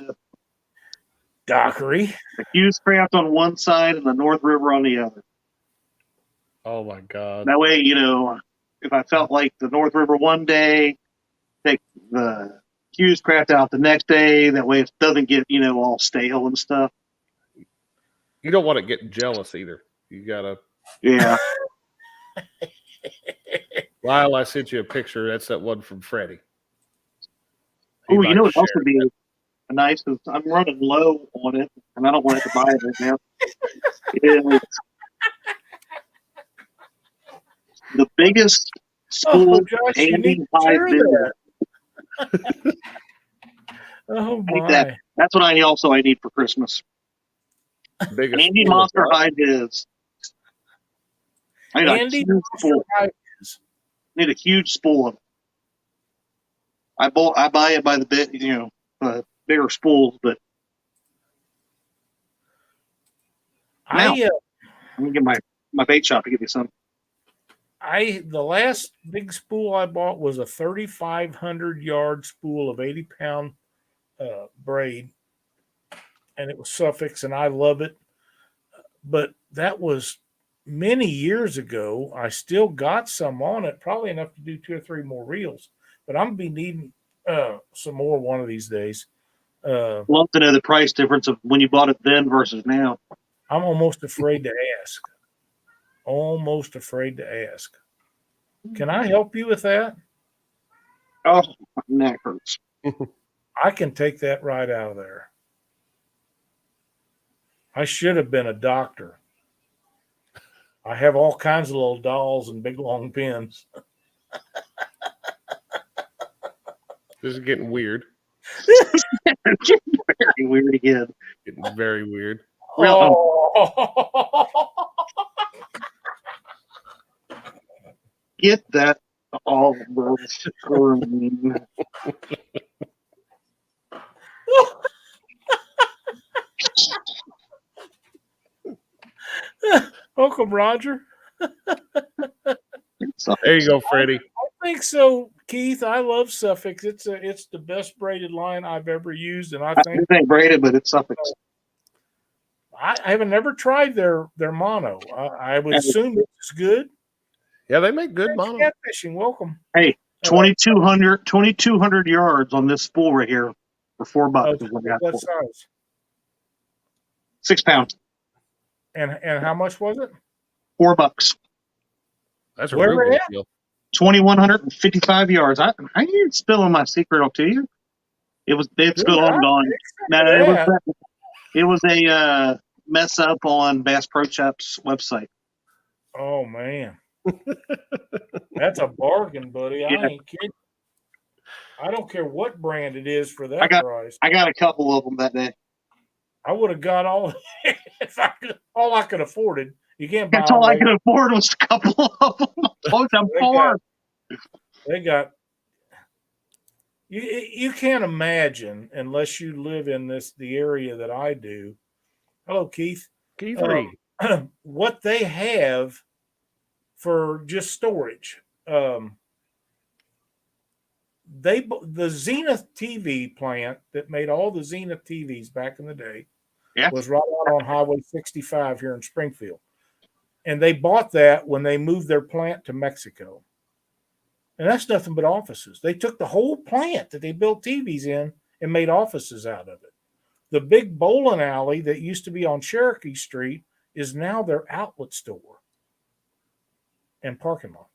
Dockery. the Hughes Craft on one side and the North River on the other. Oh, my God. That way, if I felt like the North River one day, take the Hughes Craft out the next day. That way it doesn't get, all stale and stuff. You don't want to get jealous either. You got to. Yeah. Lyle, I sent you a picture. That's that one from Freddie. Oh, you know what else would be nice is I'm running low on it, and I don't want to buy it right now. It's the biggest spool hanging high bidder. Oh, my. That's what I need for Christmas. Biggest Andy Monster High Viz. I need a huge spool of it. I buy it by the bit, bigger spools, but now, I'm gonna get my bait shop to give you some. The last big spool I bought was a 3,500 yard spool of 80-pound braid, and it was Suffix, and I love it. But that was many years ago. I still got some on it, probably enough to do 2 or 3 more reels. But I'm gonna be needing some more one of these days. Love to know the price difference of when you bought it then versus now. I'm almost afraid to ask. Can I help you with that? Oh, my neck hurts. I can take that right out of there. I should have been a doctor. I have all kinds of little dolls and big long pins. This is getting weird. Very weird again. Getting very weird. Oh. Get that all the screen. Welcome, Roger. There you go, Freddie. I think so, Keith. I love Suffix. It's the best braided line I've ever used, and I think it ain't braided, but it's Suffix. I haven't never tried their mono. I would assume it's good. Yeah, they make good mono. Catfishing, welcome. Hey, 2,200 yards on this spool right here for $4. What size? 6 pounds. And how much was it? $4. That's a Where real good at? deal. 2,155 yards. I ain't spilling my secret up to you. It's good on gone. No, it was a mess up on Bass Pro Shop's website. Oh man. That's a bargain, buddy. I Yeah. ain't kidding. I don't care what brand it is for that price. I got a couple of them that day. I would have got all if I could, all I could afford it. You can't buy That's all I they- could afford was a couple of them. I'm poor. They got you can't imagine unless you live in the area that I do. Hello, Keith. Keith What they have for just storage. The Zenith TV plant that made all the Zenith TVs back in the day was right out on Highway 65 here in Springfield. And they bought that when they moved their plant to Mexico. And that's nothing but offices. They took the whole plant that they built TVs in and made offices out of it. The big bowling alley that used to be on Cherokee Street is now their outlet store and parking lot.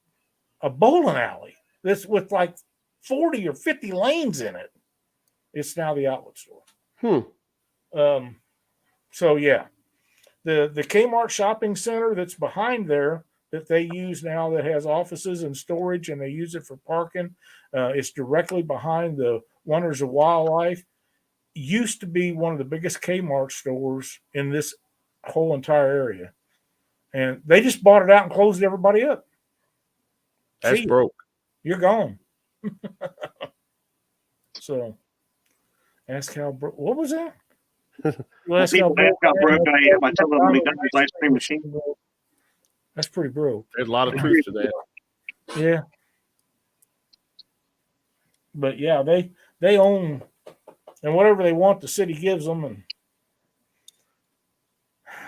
A bowling alley that's with like 40 or 50 lanes in it. It's now the outlet store. So yeah, the Kmart shopping center that's behind there that they use now that has offices and storage and they use it for parking. It's directly behind the Wonders of Wildlife. Used to be one of the biggest Kmart stores in this whole entire area. And they just bought it out and closed everybody up. That's broke. You're gone. So ask how broke. What was that? Well, people ask how broke I am. I tell them McDonald's ice cream machine. That's pretty broke. There's a lot of truth to that. Yeah. But yeah, they own and whatever they want, the city gives them. And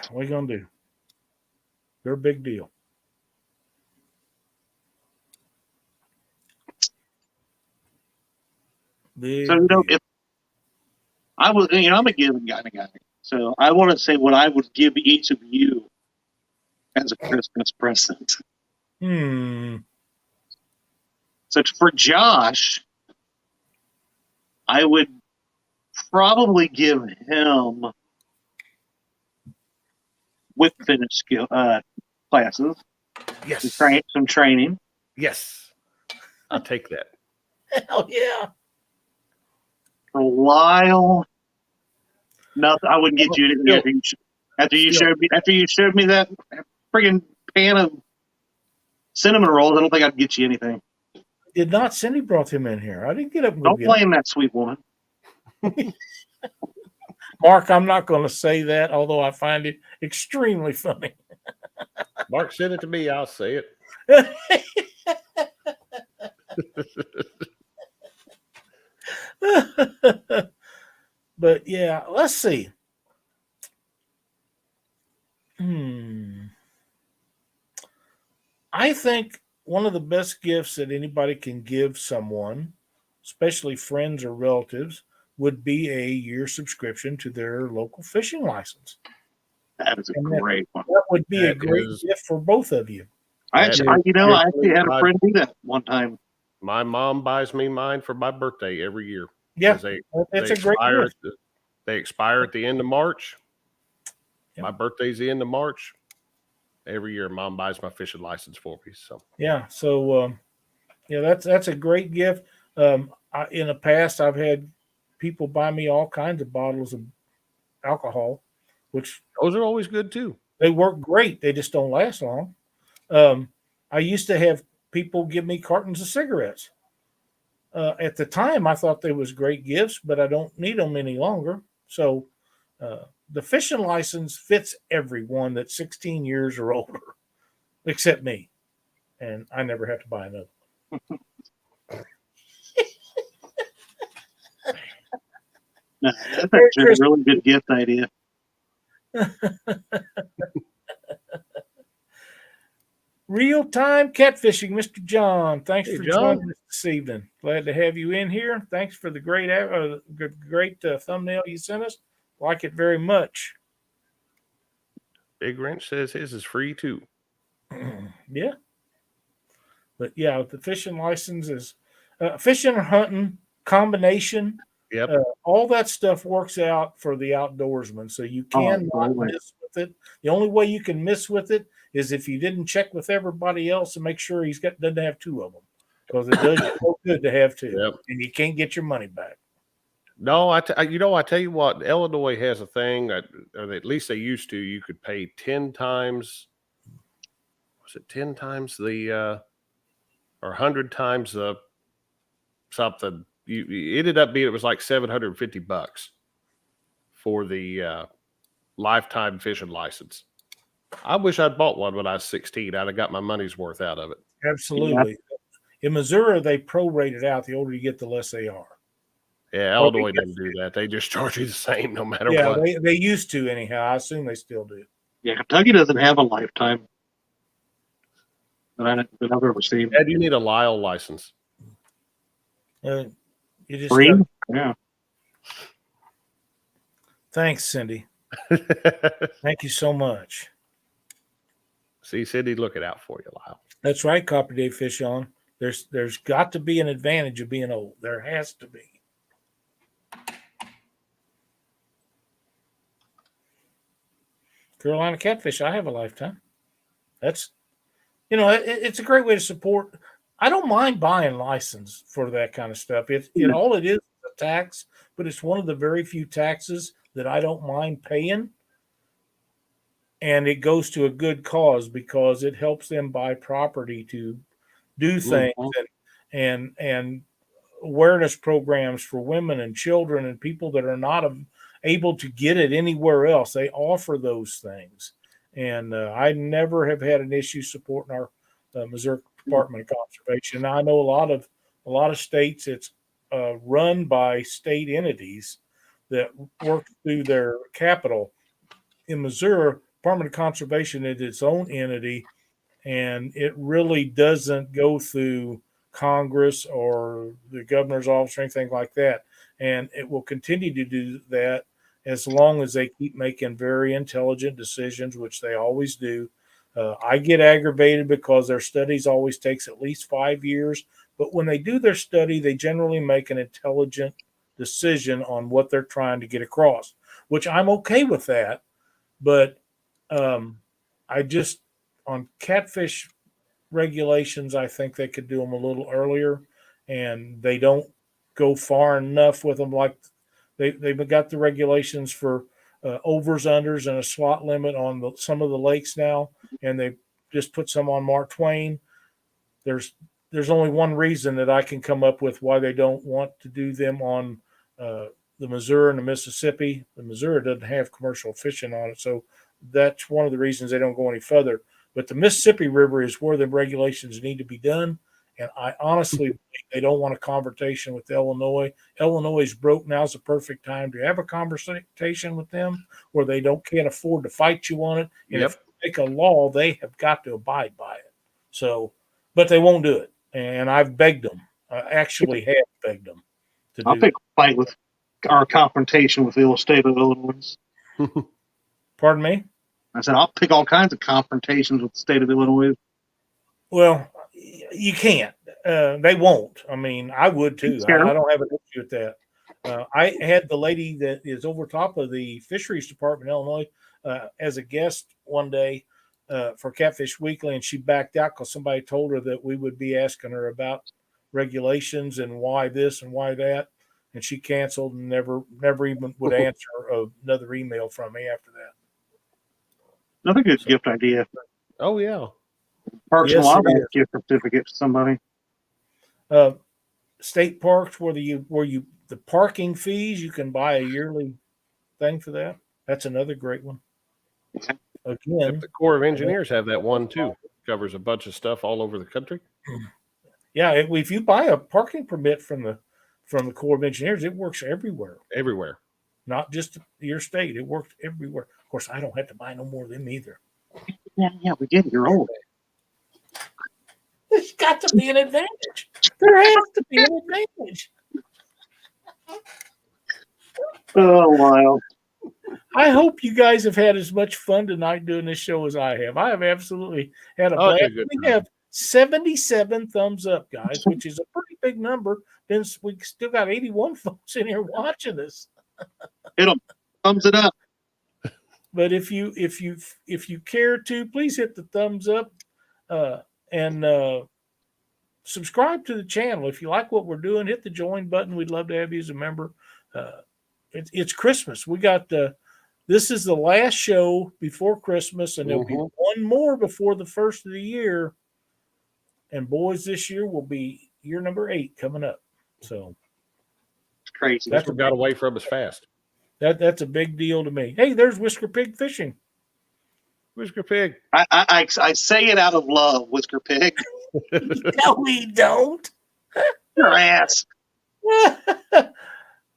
what are you gonna do? They're a big deal. Big So deal. if I was, I'm a giving kind of guy. So I want to say what I would give each of you as a Christmas present. So for Josh, I would probably give him whip finish skill classes. Yes. Some training. Yes. I'll take that. Hell yeah. For Lyle, nothing. I wouldn't get you anything after you showed me that friggin' pan of cinnamon rolls. I don't think I'd get you anything. Did not Cindy brought him in here? I didn't get up and Don't blame that sweet woman. Mark, I'm not going to say that, although I find it extremely funny. Mark, send it to me. I'll say it. But yeah, let's see. I think one of the best gifts that anybody can give someone, especially friends or relatives, would be a year subscription to their local fishing license. That is a great one. That would be a great gift for both of you. I actually had a friend do that one time. My mom buys me mine for my birthday every year. Yeah, it's a great gift. They expire at the end of March. Yep. My birthday's the end of March. Every year, Mom buys my fishing license for me. So yeah, that's a great gift. In the past, I've had people buy me all kinds of bottles of alcohol, which those are always good too. They work great. They just don't last long. I used to have people give me cartons of cigarettes. At the time, I thought they was great gifts, but I don't need them any longer. So the fishing license fits everyone that's 16 years or older, except me. And I never have to buy another. No, that's actually a really good gift idea. Real-time catfishing, Mr. John. Thanks for joining us this evening. Glad to have you in here. Thanks for the great thumbnail you sent us. Like it very much. Big Wrench says his is free too. Yeah. But yeah, the fishing license is fishing or hunting combination. Yep. All that stuff works out for the outdoorsman. So you can not miss with it. The only way you can miss with it is if you didn't check with everybody else and make sure doesn't have two of them, because it does you so good to have two, Yep. and you can't get your money back. No, I tell you what, Illinois has a thing, or at least they used to. You could pay 10 times. Was it 10 times the or 100 times the something? You ended up being, it was like $750 for the lifetime fishing license. I wish I'd bought one when I was 16. I'd have got my money's worth out of it. Absolutely. In Missouri, they prorate it out. The older you get, the less they are. Yeah, Illinois doesn't do that. They just charge you the same no matter what. Yeah, they used to anyhow. I assume they still do. Yeah, Kentucky doesn't have a lifetime that I've ever seen. Ed, you need a Lyle license. You just Green? Yeah. Thanks, Cindy. Thank you so much. See, Cindy, looking out for you, Lyle. That's right, Copper Day Fish On. There's got to be an advantage of being old. There has to be. Carolina Catfish, I have a lifetime. That's, it's a great way to support. I don't mind buying license for that kind of stuff. All it is a tax, but it's one of the very few taxes that I don't mind paying. And it goes to a good cause because it helps them buy property to do things and awareness programs for women and children and people that are not able to get it anywhere else. They offer those things. And I never have had an issue supporting our Missouri Department of Conservation. I know a lot of states, it's run by state entities that work through their capital. In Missouri, Department of Conservation is its own entity, and it really doesn't go through Congress or the governor's office or anything like that. And it will continue to do that as long as they keep making very intelligent decisions, which they always do. I get aggravated because their studies always takes at least 5 years. But when they do their study, they generally make an intelligent decision on what they're trying to get across, which I'm okay with that. But I just, on catfish regulations, I think they could do them a little earlier, and they don't go far enough with them. Like they've got the regulations for overs, unders, and a slot limit on some of the lakes now, and they just put some on Mark Twain. There's only one reason that I can come up with why they don't want to do them on the Missouri and the Mississippi. The Missouri doesn't have commercial fishing on it, so that's one of the reasons they don't go any further. But the Mississippi River is where the regulations need to be done. And I honestly think they don't want a confrontation with Illinois. Illinois is broke. Now's the perfect time to have a conversation with them where they can't afford to fight you on it. And if they make a law, they have got to abide by it. So, but they won't do it. And I've begged them. I actually have begged them to do I'll pick a fight with our confrontation with the state of Illinois. Pardon me? I said, I'll pick all kinds of confrontations with the state of Illinois. Well, you can't. They won't. I mean, I would too. I don't have an issue with that. I had the lady that is over top of the fisheries department in Illinois as a guest one day for Catfish Weekly, and she backed out because somebody told her that we would be asking her about regulations and why this and why that, and she canceled and never even would answer another email from me after that. Another good gift idea. Oh yeah, Parks and Wildlife gift certificate to somebody. State parks where the parking fees, you can buy a yearly thing for that. That's another great one. Again, the Corps of Engineers have that one too. Covers a bunch of stuff all over the country. Yeah, if you buy a parking permit from the Corps of Engineers, it works everywhere. Everywhere, not just your state. It works everywhere. Of course, I don't have to buy no more of them either. Yeah, we get it. You're old. There's got to be an advantage. There has to be an advantage. Oh, Lyle. I hope you guys have had as much fun tonight doing this show as I have. I have absolutely had a blast. We have 77 thumbs up, guys, which is a pretty big number. Then we still got 81 folks in here watching us. Thumbs it up. But if you care to, please hit the thumbs up and subscribe to the channel. If you like what we're doing, hit the join button. We'd love to have you as a member. It's Christmas. We got this is the last show before Christmas, and there'll be one more before the first of the year. And boys, this year will be year number 8 coming up. So It's crazy. That's what got away from us fast. that's a big deal to me. Hey, there's Whisker Pig Fishing. Whisker Pig. I say it out of love, Whisker Pig. No, we don't. Your ass.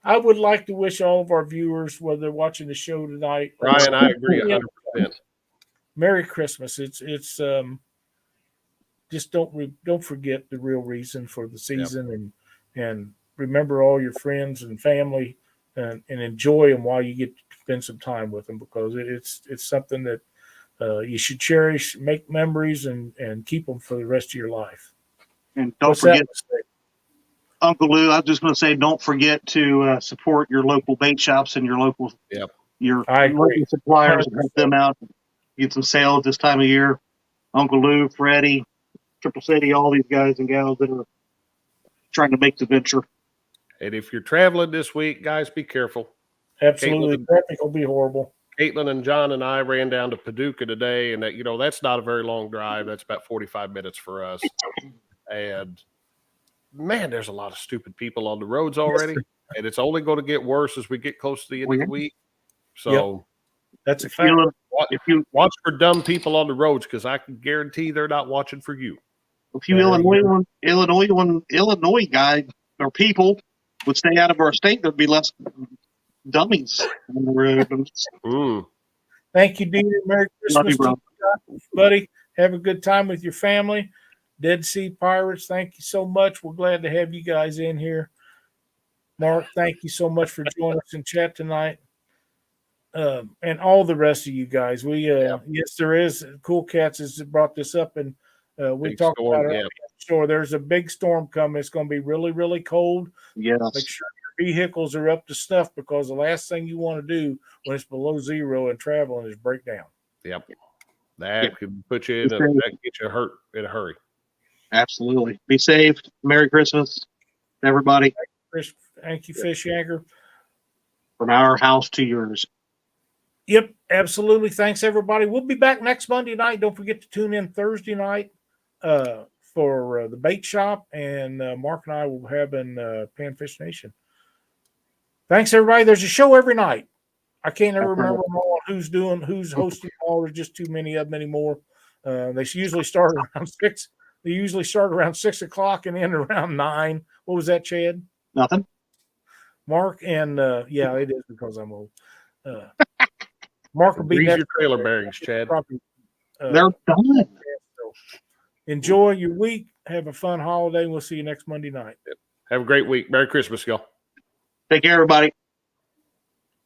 I would like to wish all of our viewers, whether they're watching the show tonight, Ryan, I agree 100%. Merry Christmas. It's just don't forget the real reason for the season, and remember all your friends and family, and enjoy them while you get to spend some time with them, because it's something that you should cherish, make memories, and keep them for the rest of your life. And don't forget, Uncle Lou, I was just going to say, don't forget to support your local bait shops and your local local suppliers and help them out. Get some sales this time of year. Uncle Lou, Freddie, Triple City, all these guys and gals that are trying to make the venture. And if you're traveling this week, guys, be careful. Absolutely. Traffic will be horrible. Caitlin and John and I ran down to Paducah today, and that's not a very long drive. That's about 45 minutes for us. And man, there's a lot of stupid people on the roads already, and it's only going to get worse as we get close to the end of the week. So that's a fact. If you watch for dumb people on the roads, because I can guarantee they're not watching for you. If you Illinois guy or people would stay out of our state, there'd be less dummies on the road. Thank you, Dean. Merry Christmas, buddy. Have a good time with your family. Dead Sea Pirates, thank you so much. We're glad to have you guys in here. Mark, thank you so much for joining us in chat tonight. And all the rest of you guys. Yes, there is. Cool Cats has brought this up, and we talked about it. Sure, there's a big storm coming. It's going to be really, really cold. Yes. Make sure your vehicles are up to snuff, because the last thing you want to do when it's below zero and traveling is break down. Yep. That could put you in that can get you hurt in a hurry. Absolutely. Be safe. Merry Christmas, everybody. Thank you, Fish Yanker. From our house to yours. Yep, absolutely. Thanks, everybody. We'll be back next Monday night. Don't forget to tune in Thursday night for the bait shop, and Mark and I will have in Panfish Nation. Thanks, everybody. There's a show every night. I can't ever remember who's hosting all. There's just too many of them anymore. They usually start around 6. They usually start around 6 o'clock and end around 9. What was that, Chad? Nothing. Mark and it is because I'm old. Mark will be your trailer bearings, Chad. They're done. Enjoy your week. Have a fun holiday. We'll see you next Monday night. Have a great week. Merry Christmas, y'all. Take care, everybody.